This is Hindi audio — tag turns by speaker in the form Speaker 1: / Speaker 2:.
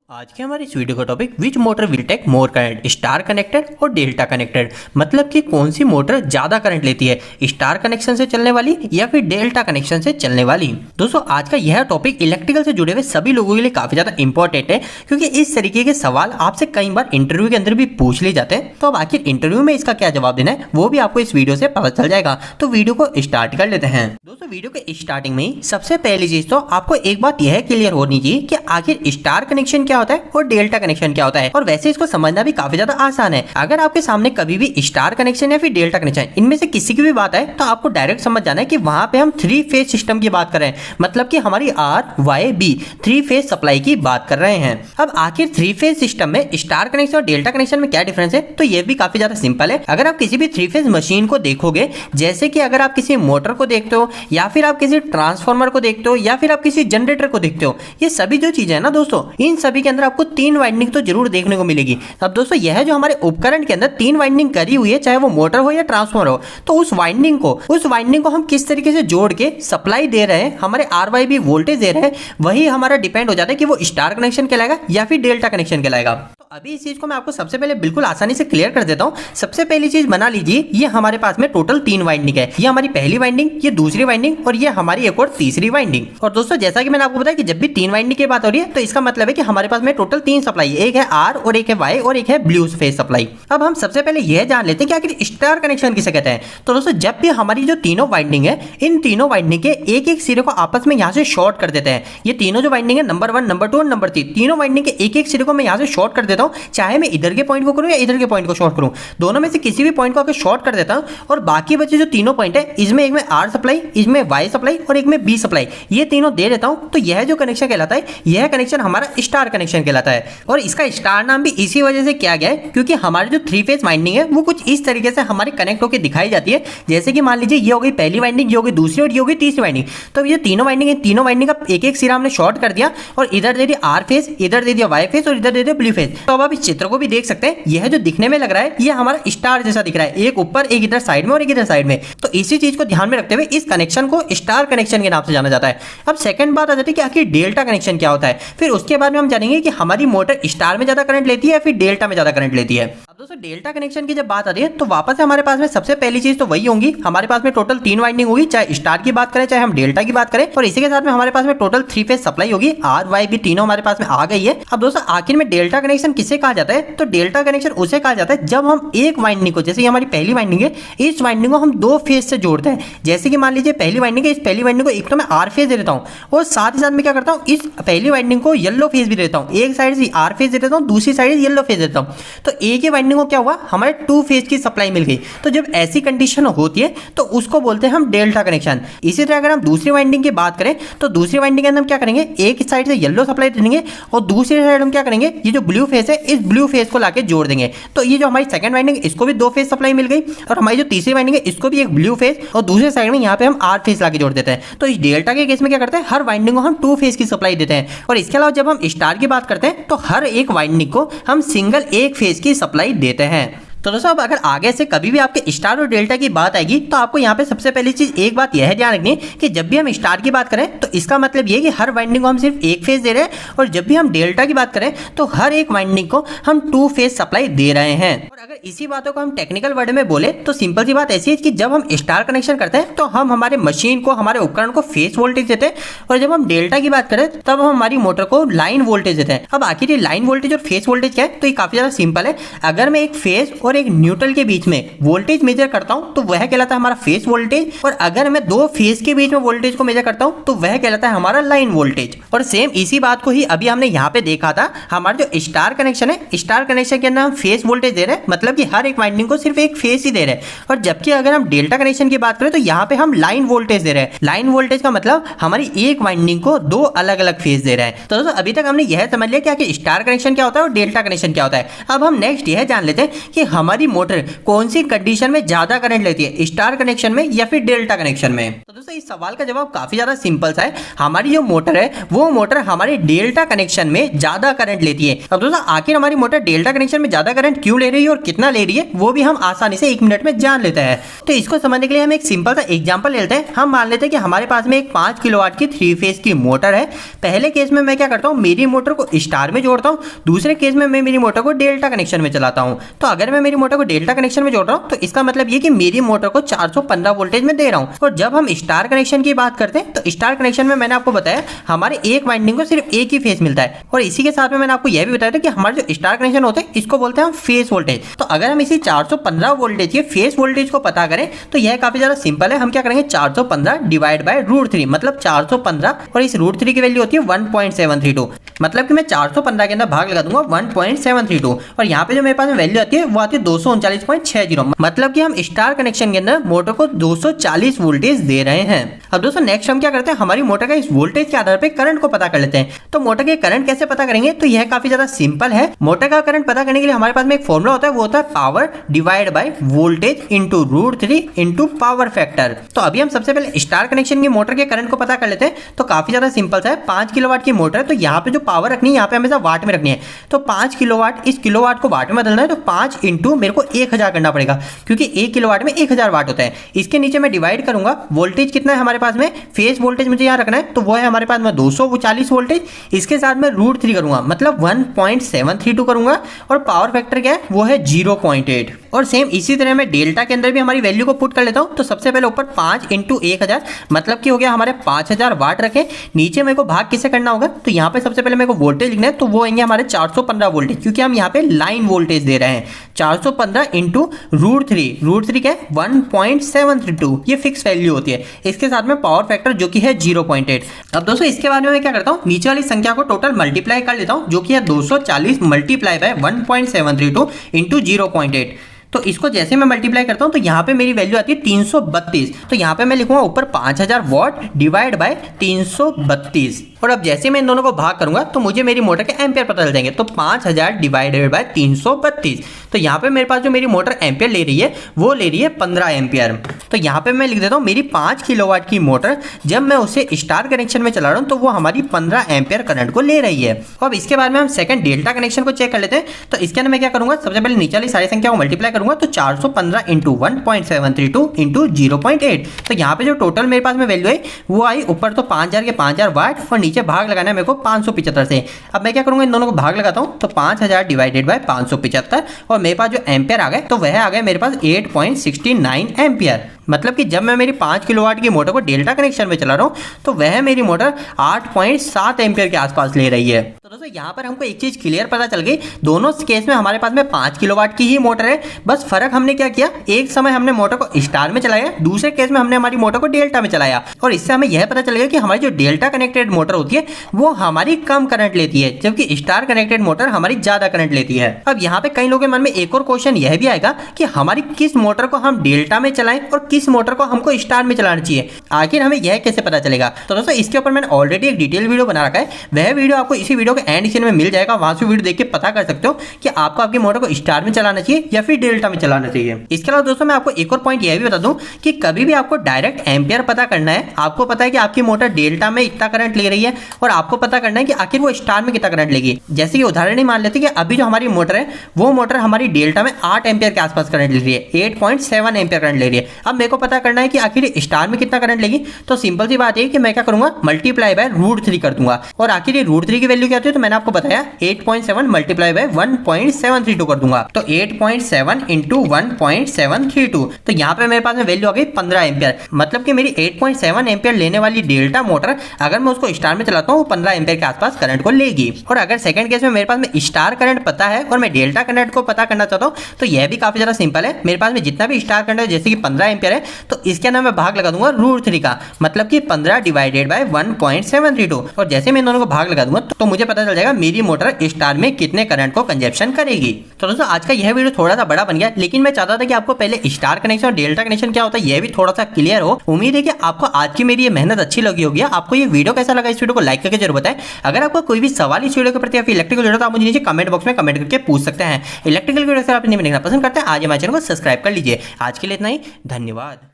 Speaker 1: आज के हमारे इस वीडियो का topic which motor will take more current, star connected और डेल्टा कनेक्टेड। मतलब कि कौन सी मोटर ज्यादा करंट लेती है, स्टार कनेक्शन से चलने वाली या फिर डेल्टा कनेक्शन से चलने वाली। दोस्तों आज का यह टॉपिक इलेक्ट्रिकल से जुड़े हुए सभी लोगों के लिए काफी ज्यादा इंपॉर्टेंट है, क्योंकि इस तरीके के सवाल आपसे कई बार इंटरव्यू के अंदर भी पूछ लिए जाते हैं। तो अब आखिर इंटरव्यू में इसका क्या जवाब देना है वो भी आपको इस वीडियो से पता चल जाएगा। तो वीडियो को स्टार्ट कर लेते हैं। दोस्तों वीडियो के स्टार्टिंग में ही सबसे पहली चीज तो आपको एक बात यह क्लियर होनी चाहिए कि आखिर स्टार कनेक्शन क्या होता है और डेल्टा कनेक्शन क्या होता है। और वैसे इसको समझना भी काफी ज्यादा आसान है। अगर आपके सामने कभी भी स्टार कनेक्शन या फिर डेल्टा कनेक्शन इनमें से किसी की भी बात है तो आपको डायरेक्ट समझ जाना है कि वहां पे हम 3 फेज सिस्टम की बात कर रहे हैं, मतलब कि हमारी R Y B 3 phase supply की बात कर रहे हैं। अब आखिर 3 फेज सिस्टम में स्टार कनेक्शन और डेल्टा कनेक्शन में क्या डिफरेंस है, तो ये भी काफी ज्यादा सिंपल है। अगर आप किसी भी 3 फेज मशीन को देखोगे, जैसे कि अगर आप किसी मोटर को देखते हो या फिर आप किसी ट्रांसफार्मर को देखते हो या फिर आप किसी जनरेटर को देखते हो, ये सभी जो चीजें है ना दोस्तों, इन सभी के अंदर आपको 3 वाइंडिंग तो जरूर देखने को मिलेगी। अब दोस्तों यह जो हमारे उपकरण के अंदर 3 वाइंडिंग करी हुई है, चाहे वो मोटर हो या ट्रांसफार्मर हो, तो उस वाइंडिंग को हम किस तरीके से जोड़ के सप्लाई दे रहे हैं, हमारे आरवाईबी वोल्टेज दे रहे हैं, वही हमारा डिपेंड हो जाता है कि वो स्टार कनेक्शन कहलाएगा या फिर डेल्टा कनेक्शन कहलाएगा। तो अभी इस चीज को मैं आपको सबसे पहले बिल्कुल आसानी से क्लियर कर देता हूं। सबसे पहली चीज बना लीजिए, ये हमारे पास में टोटल 3 वाइंडिंग है। ये हमारी पहली वाइंडिंग, ये दूसरी वाइंडिंग और ये हमारी एक और तीसरी वाइंडिंग। और दोस्तों जैसा कि मैंने आपको बताया कि जब भी 3 वाइंडिंग की बात हो रही है तो इसका मतलब है कि हमारे पास में टोटल 3 सप्लाई है, एक है आर और एक है वाई और एक है ब्लू फेज सप्लाई। अब हम सबसे पहले यह जान लेते हैं कि आखिर स्टार कनेक्शन किसे कहते हैं। तो दोस्तों जब भी हमारी जो तीनों वाइंडिंग है, इन तीनों वाइंडिंग के एक एक सिरे को आपस में यहां से शॉर्ट कर देते हैं। ये तीनों जो वाइंडिंग है, नंबर 1, नंबर 2 और नंबर 3, तीनों वाइंडिंग के एक एक सिरे को मैं यहां से शॉर्ट कर देता हूं। चाहे मैं इधर के पॉइंट को करूं या इधर के पॉइंट को शॉर्ट करूं, दोनों में से किसी भी पॉइंट को आकर शॉर्ट कर देता हूं। और बाकी बचे जो तीनों पॉइंट है, इसमें एक में आर सप्लाई, इसमें वाई सप्लाई और एक में बी सप्लाई, ये तीनों दे देता हूं। तो यह जो कनेक्शन कहलाता है, यह कनेक्शन हमारा स्टार कनेक्शन कहलाता है। और इसका स्टार नाम भी इसी वजह से किया गया है क्योंकि हमारी जो 3 फेज वाइंडिंग है वो कुछ इस तरीके से हमारे कनेक्ट होकर दिखाई जाती है। जैसे कि मान लीजिए ये हो गई पहली वाइंडिंग, ये हो गई दूसरी और ये हो गई तीसरी वाइंडिंग। तो ये तीनों वाइंडिंग है, तीनों वाइंडिंग का एक एक सिरा हमने शॉर्ट कर दिया और इधर दे दिया आर फेज, इधर दे दिया वाई फेज और इधर दे दिया ब्लू फेज। तो अब आप इस चित्र को भी देख सकते हैं, यह जो दिखने में लग रहा है ये हमारा स्टार जैसा दिख रहा है, एक ऊपर एक इधर साइड में और एक इधर साइड में। तो इसी चीज को ध्यान में रखते हुए इस कनेक्शन को स्टार कनेक्शन के नाम से जाना जाता है। अब सेकंड बात आ जाती है कि आखिर डेल्टा कनेक्शन क्या होता है। फिर उसके बाद में हम जानेंगे कि हमारी मोटर स्टार में ज्यादा करंट लेती है या फिर डेल्टा में ज्यादा करंट लेती है। अब दोस्तों डेल्टा कनेक्शन की जब बात आती है तो वापस हमारे पास में सबसे पहली चीज तो वही होंगी, हमारे पास में टोटल 3 वाइंडिंग होगी, चाहे स्टार की बात करें चाहे हम डेल्टा की बात करें। और इसी के साथ में हमारे पास में टोटल 3 फेज सप्लाई होगी, आर वाई भी तीनों हमारे पास में आ गई है। अब दोस्तों आखिर में डेल्टा कनेक्शन किसे कहा जाता है, तो डेल्टा कनेक्शन उसे कहा जाता है जब हम एक वाइंडिंग को, जैसे हमारी पहली वाइंडिंग है, इस वाइंडिंग को हम 2 फेज से जोड़ते हैं। जैसे कि मान लीजिए पहली वाइंडिंग है, इस पहली वाइंडिंग को एक तो मैं आर फेज दे देता हूं और साथ ही साथ में क्या करता हूं, इस पहली वाइंडिंग को येलो फेज भी देता हूं। एक साइड से आर फेज दे देता हूं, दूसरी साइड से येलो फेज देता हूं। तो एक ही वाइंडिंग को क्या हुआ, हमारे 2 फेज की सप्लाई मिल गई। तो जब ऐसी कंडीशन होती है तो उसको बोलते हैं हम डेल्टा कनेक्शन। इसी तरह अगर हम दूसरी वाइंडिंग की बात करें तो दूसरी वाइंडिंग के अंदर हम क्या करेंगे, एक साइड से येलो सप्लाई देंगे और दूसरी साइड हम क्या करेंगे, ये जो ब्लू फेज है इस ब्लू फेज को लाके जोड़ देंगे। तो ये जो हमारी सेकंड वाइंडिंग इसको भी 2 फेज सप्लाई मिल गई और हमारी जो तीसरी वाइंडिंग है इसको भी एक ब्लू फेज और दूसरे साइड में यहाँ पे हम आर फेज लाके जोड़ देते हैं। तो इस डेल्टा के केस में क्या करते हैं, हर वाइंडिंग को हम 2 फेज की सप्लाई देते हैं। और इसके अलावा जब हम स्टार की बात करते हैं तो हर एक वाइंडिंग को हम सिंगल एक फेज की सप्लाई देते हैं। तो दोस्तों अब अगर आगे से कभी भी आपके स्टार और डेल्टा की बात आएगी तो आपको यहाँ पे सबसे पहली चीज एक बात यह ध्यान रखनी है कि जब भी हम स्टार की बात करें तो इसका मतलब ये कि हर वाइंडिंग को हम सिर्फ एक फेज दे रहे हैं, और जब भी हम डेल्टा की बात करें तो हर एक वाइंडिंग को हम 2 फेज सप्लाई दे रहे हैं। और अगर इसी बातों को हम टेक्निकल वर्ड में बोले तो सिंपल सी बात ऐसी है कि जब हम स्टार कनेक्शन करते हैं तो हम हमारे मशीन को, हमारे उपकरण को फेज वोल्टेज देते हैं, और जब हम डेल्टा की बात करें तब हम हमारी मोटर को लाइन वोल्टेज देते हैं। अब आखिर ये लाइन वोल्टेज और फेज वोल्टेज क्या है, तो ये काफी ज्यादा सिंपल है। अगर मैं एक फेज और एक न्यूट्रल के बीच में वोल्टेज मेजर करता हूं तो वह कहलाता है हमारा फेज वोल्टेज, और अगर मैं 2 फेज के बीच में वोल्टेज को मेजर करता हूं तो वह कहलाता है हमारा लाइन वोल्टेज। और सेम इसी बात को ही अभी हमने यहां पे देखा था, हमारा जो स्टार कनेक्शन है, स्टार कनेक्शन के अंदर हम फेज वोल्टेज दे रहे हैं, मतलब कि हर एक वाइंडिंग को सिर्फ एक फेज ही दे रहे हैं। और जबकि अगर हम डेल्टा कनेक्शन की बात करें तो यहां पे हम लाइन वोल्टेज दे रहे हैं। लाइन वोल्टेज का मतलब हमारी एक वाइंडिंग को 2 अलग अलग फेज दे रहे हैं। तो दोस्तों अभी तक हमने यह समझ लिया कि स्टार कनेक्शन क्या होता है और डेल्टा कनेक्शन क्या होता है। अब हम नेक्स्ट यह जान लेते हैं कि हमारी मोटर कौन सी कंडीशन में ज्यादा करंट लेती है, स्टार कनेक्शन में या फिर डेल्टा कनेक्शन में। तो दोस्तों इस सवाल का जवाब काफी ज्यादा सिंपल सा है। हमारी जो मोटर है वो मोटर हमारे डेल्टा कनेक्शन में ज्यादा करंट लेती है। अब दोस्तों आखिर हमारी मोटर डेल्टा कनेक्शन में ज्यादा करंट क्यों ले रही है और कितना ले रही है वो भी हम आसानी से 1 मिनट में जान लेते हैं। तो इसको समझने के लिए हम एक सिंपल सा एग्जांपल लेते हैं। हम मान लेते हैं कि हमारे पास में एक 5 किलोवाट की 3 फेज की मोटर है। पहले केस में मैं क्या करता हूँ, मेरी मोटर को स्टार में जोड़ता हूँ, दूसरे केस में मैं मेरी मोटर को डेल्टा कनेक्शन में चलाता हूँ। तो अगर मैं मेरी मोटर को डेल्टा कनेक्शन में जोड़ रहा हूँ तो इसका मतलब ये कि मेरी मोटर को 415 वोल्टेज में दे रहा हूँ। और जब हम स्टार कनेक्शन की बात करते हैं तो स्टार कनेक्शन में मैंने आपको बताया हमारे एक वाइंडिंग को सिर्फ एक ही फेज मिलता है। और इसी के साथ में मैंने आपको यह भी बताया था कि हमारे जो स्टार कनेक्शन होते हैं इसको बोलते हैं हम फेज वोल्टेज। तो अगर हम इसी 415 वोल्टेज के फेज वोल्टेज को पता करें तो यह काफी ज्यादा सिंपल है। हम क्या करेंगे, 415 डिवाइड बाय √3, मतलब 415 और इस √3 की वैल्यू होती है 1.732। मतलब कि मैं 415 के अंदर भाग लगा दूंगा 1.732 और यहाँ पे जो मेरे पास वैल्यू आती है वो आती है 239.60। मतलब कि हम स्टार कनेक्शन के अंदर मोटर को 240 वोल्टेज दे रहे हैं। अब दोस्तों नेक्स्ट हम क्या करते हैं, हमारी मोटर का इस वोल्टेज के आधार पर करंट को पता कर लेते हैं। तो मोटर के करंट कैसे पता करेंगे, तो यह काफी ज्यादा सिंपल है। मोटर का करंट पता करने के लिए हमारे पास में एक फॉर्मूला होता है, वो होता है power divide by voltage into √3 into power factor. तो अभी हम सबसे पहले स्टार कनेक्शन की मोटर के करंट को पता कर लेते हैं। तो काफी ज्यादा सिंपल सा है, 5 किलोवाट की मोटर है तो यहाँ पे जो पावर रखनी है यहाँ पे हमेशा वाट में रखनी है। तो 5 किलोवाट, इस किलोवाट को वाट में बदलना है तो 5 इंटू मेरे को 1000 करना पड़ेगा क्योंकि 1 किलोवाट में 1000 वाट होता है। इसके नीचे मैं डिवाइड करूंगा, वोल्टेज कितना है हमारे पास में, फेज वोल्टेज मुझे यहाँ रखना है तो वो है हमारे पास में 240 वोल्टेज। इसके साथ में √3 करूंगा मतलब 1.732 करूंगा और पावर फैक्टर क्या है वो है 0.8। और सेम इसी तरह मैं डेल्टा के अंदर भी हमारी वैल्यू को पुट कर लेता हूं। तो सबसे पहले ऊपर 5 इंटू 1000 मतलब कि हो गया हमारे 5000 वाट रखे। नीचे मेरे को भाग किसे करना होगा, तो यहाँ पे सबसे पहले मेरे को वोल्टेज लिखना है तो वो आएंगे हमारे 415 वोल्टेज क्योंकि हम यहाँ पे लाइन वोल्टेज दे रहे हैं। 415 इंटू √3 क्या है 1.732, ये फिक्स वैल्यू होती है। इसके साथ में पावर फैक्टर जो कि है 0.8। अब दोस्तों इसके बाद में मैं क्या करता हूँ, नीचे वाली संख्या को टोटल मल्टीप्लाई कर लेता हूँ जो कि है 240 मल्टीप्लाई बाय 1.732 इंटू 0.8। तो इसको जैसे मैं मल्टीप्लाई करता हूं तो यहाँ पे मेरी वैल्यू आती है 332। तो यहाँ पे मैं लिखूंगा ऊपर 5000 वॉट डिवाइड बाय 332। और अब जैसे मैं इन दोनों को भाग करूंगा तो मुझे मेरी मोटर के एम्पियर पता चल जाएंगे। तो 5000 डिवाइडेड बाय 332, तो यहाँ पे मेरे पास जो मेरी मोटर एम्पियर ले रही है वो ले रही है 15 एम्पियर। तो यहाँ पे मैं लिख देता हूँ मेरी 5 किलोवाट की मोटर जब मैं उसे स्टार कनेक्शन में चला रहा हूँ तो वो हमारी 15 एम्पियर करंट को ले रही है। अब इसके बाद में हम सेकंड डेल्टा कनेक्शन को चेक कर लेते हैं। तो इसके अंदर मैं क्या करूंगा, सबसे पहले नीचे वाली सारी संख्या को मल्टीप्लाई करूंगा तो 415 इंटू 1.732 इंटू 0.8। तो यहाँ पे जो टोटल मेरे पास में वैल्यू है वो आई ऊपर तो 5000 के 5000 वाट और नीचे भाग लगाना है मेरे को 575 से। अब मैं क्या करूंगा, इन दोनों को भाग लगाता हूँ तो 5000 डिवाइडेड बाय 575 और मेरे पास जो एम्पियर आ गए तो वह आ गए मेरे पास 8.69 एम्पियर। मतलब कि जब मैं मेरी 5 किलोवाट की मोटर को डेल्टा कनेक्शन में चला रहा हूँ तो वह मेरी मोटर 8.7 एम्पियर के आसपास ले रही है। तो दोस्तों यहाँ पर हमको एक चीज क्लियर पता चल गई, दोनों केस में हमारे पास में 5 किलोवाट की ही मोटर है। बस फर्क हमने क्या किया, एक समय हमने मोटर को स्टार में चलाया, दूसरे केस में हमने हमारी मोटर को डेल्टा में चलाया। और इससे हमें यह पता चल गया कि हमारी जो डेल्टा कनेक्टेड मोटर होती है वो हमारी कम करंट लेती है जबकि स्टार कनेक्टेड मोटर हमारी ज्यादा करंट लेती है। अब यहाँ पे कई लोगों के मन में एक और क्वेश्चन यह भी आएगा कि हमारी किस मोटर को हम डेल्टा में चलाएं और किस मोटर को हमको स्टार में चलाना चाहिए, आखिर हमें यह कैसे पता चलेगा। तो दोस्तों इसके ऊपर मैंने ऑलरेडी एक डिटेल वीडियो बना रखा है, वह वीडियो आपको इसी वीडियो के एंड सीन में मिल जाएगा। वहां से वीडियो देख के पता कर सकते हो कि आपको आपकी मोटर को स्टार में चलाना चाहिए या फिर डेल्टा में चलाना चाहिए। इसके अलावा दोस्तों मैं आपको एक और पॉइंट यह भी बता दूं कि कभी भी आपको डायरेक्ट एम्पियर पता करना है, आपको पता है कि आपकी मोटर डेल्टा में इतना करंट ले रही है और आपको पता करना है कि आखिर वो स्टार में कितना करंट लेगी। जैसे कि उदाहरण ही मान लेते कि अभी जो हमारी मोटर है वो मोटर हमारी डेल्टा में 8 एम्पियर के आसपास करंट ले रही है, 8.7 एम्पियर करंट ले रही है। अब मेरे को पता करना है कि आखिर स्टार में कितना करंट लेगी। तो सिंपल सी बात है कि मैं क्या करूंगा, मल्टीप्लाई बाय √3 कर दूंगा। और आखिर ये √3 की वैल्यू क्या होती है, तो मैंने आपको बताया 8.7 मल्टीप्लाई बाय 1.732 कर दूंगा। तो 8.7 इंटू 1.732, तो यहाँ पे मेरे पास में वैल्यू आ गई 15 एम्पियर। मतलब कि मेरी 8.7 एम्पियर लेने वाली डेल्टा मोटर अगर मैं उसको स्टार में चलाता हूँ वो 15 एम्पियर के आसपास करंट को लेगी। और अगर सेकंड केस में मेरे पास में स्टार करंट पता है और मैं डेल्टा करंट को पता करना चाहता हूँ तो यह भी काफी ज्यादा सिंपल है। मेरे पास में जितना भी स्टार करंट है जैसे कि 15 एम्पियर है तो इसके अंदर मैं भाग लगा दूंगा √3 का, मतलब कि 15 डिवाइडेड बाय 1.732, और जैसे मैं दोनों को भाग लगा दूंगा तो मुझे पता चल जाएगा मेरी मोटर स्टार में कितने करंट को कंजप्शन करेगी। तो दोस्तों आज का यह वीडियो थोड़ा सा बड़ा बन गया, लेकिन मैं चाहता था कि आपको पहले स्टार कनेक्शन और डेल्टा कनेक्शन क्या होता है यह भी थोड़ा सा क्लियर हो। उम्मीद है कि आपको आज की मेरी ये मेहनत अच्छी लगी होगी। आपको ये वीडियो कैसा लगा, इस वीडियो को लाइक करके जरूर बताएं। अगर आपको कोई भी सवाल इस वीडियो के प्रति या फिर इलेक्ट्रिकल जरूरत, आप मुझे नीचे कमेंट बॉक्स में कमेंट करके पूछ सकते हैं। इलेक्ट्रिकल वीडियो अगर आप नहीं देखना पसंद करते हैं, आज हमारे चैनल को सब्सक्राइब कर लीजिए। आज के लिए इतना ही, धन्यवाद।